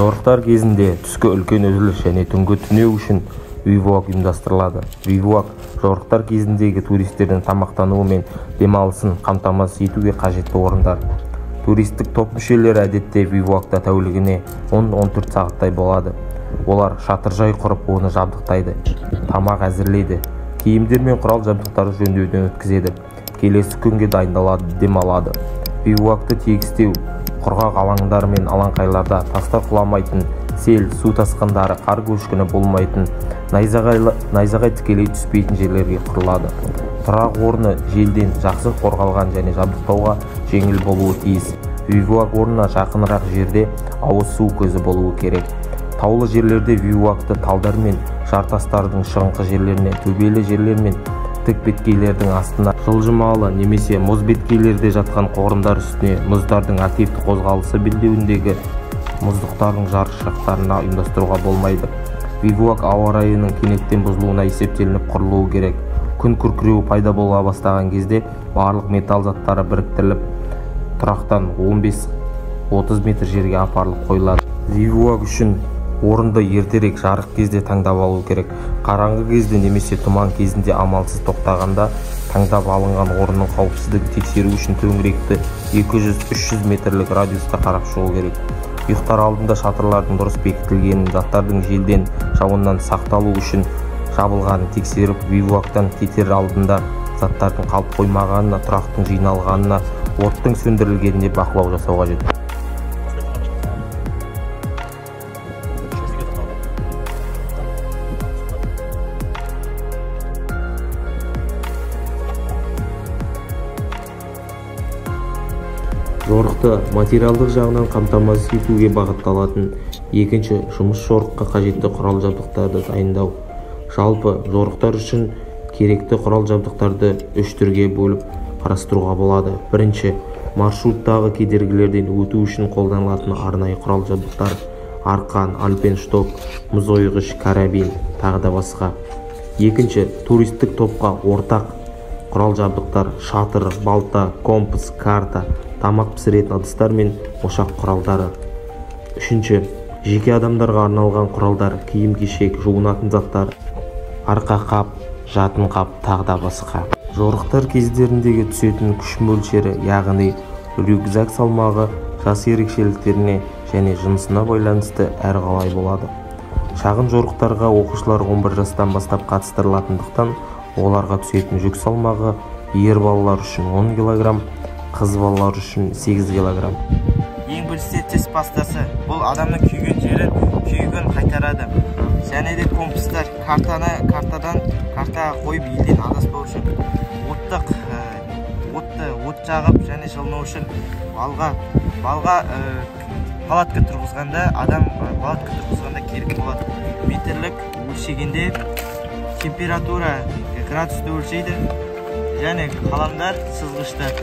Жорықтар кезінде түскі үлкен үзіліс және түнгі түнеу үшін бивуак ұйымдастырылады. Бивуак жорықтар кезіндегі туристердің тамақтануы мен демалысын қамтамасыз етуге қажетті орындар. Туристік топ мүшелері әдетте бивуакта тәулігіне 10-14 сағаттай болады. Олар шатыржай құрып, оны жабдықтайды, тамақ әзірлейді, киімдер мен құрал жабдықтарды жөндеуден өткізеді. Келесі күнге дайындалады, демалады. Бивуакты тегістеу құрғақ алаңдар мен алаңқайларда тастар құламайтын, сел, су тасқындары, қар көшкіні болмайтын, найзағай тікелей түспейтін жерлерге құрылады. Тұрақ орны желден жақсы қорғалған және жабдықтауға жеңіл болуы тиіс. Бивуак орнына жақынырақ жерде ауыз су көзі болуы керек. Таулы жерлерде бивуакты талдар мен жартастардың шығыңқы жерлеріне, төбелі жерлер мен тік беткейлердің астына, жылжымалы немесе мұз беткейлерде жатқан қорымдар үстіне, мұздардың активті қозғалысы белдеуіндегі мұздықтардың жарықшақтарына ұйымдастыруға болмайды. Бивуак ауа райының кенеттен бұзылуына есептелініп құрылуы керек. Күн күркіреуі пайда бола бастаған кезде барлық металл заттары біріктіріліп, тұрақтан 15-30 метр жерге апарылып қойылады. Бивуак үшін орынды ертерек жарық кезде таңдап алу керек. Қараңғы кезде немесе тұман кезінде амалсыз тоқтағанда таңдап алынған орынның қауіпсіздігін тексеру үшін төңіректі 200-300 метрлік радиуста қарап шығу керек. Ұйықтар алдында шатырлардың дұрыс бекітілгенін, заттардың желден, жауыннан сақталу үшін жабылғанын тексеріп, бивуактан кетер алдында заттардың қалып қоймағанына, тұрақтың жиналғанына, оттың сөндірілгеніне бақылау жасау қажет. Жорықты материалдық жағынан қамтамасыз етуге бағытталатын екінші жұмыс жорыққа қажетті құрал жабдықтарды дайындау. Жалпы жорықтар үшін керекті құрал жабдықтарды 3 түрге бөліп қарастыруға болады. Бірінші, маршруттағы кедергілерден өту үшін қолданылатын арнайы құрал жабдықтар: арқан, альпиншток, мұз ойғыш, карабин, тағы да басқа. Екінші, туристік топқа ортақ құрал жабдықтар: шатыр, балта, компас, карта, тамақ пісіретін ыдыстар мен ошақ құралдары. Үшінші, жеке адамдарға арналған құралдар: киім-кешек, жуынатын заттар, арқа қап, жатын қап, тағы да басқа. Жорықтар кездеріндегі түсетін күш мөлшері, яғни рюкзак салмағы, жас ерекшеліктеріне және жынысына байланысты әрқалай болады. Шағын жорықтарға оқушылар 11 жастан бастап қатыстырылатындықтан, оларға түсетін жүк салмағы ер балалар үшін 10 кг, қыз балалар үшін 8 кг. Ең бірінші тіс пастасы. Бұл адамның күйген жерін күйген қайтарады. Және де компастар, картаға қойып елден адаспау үшін. От жағып және жылыну үшін балға палатка тұрғызғанда, адам палатка тұрғызғанда керек болады. Метрлік өлшегенде температура градусты өлшейді. Және қаламдар, сызғыштар.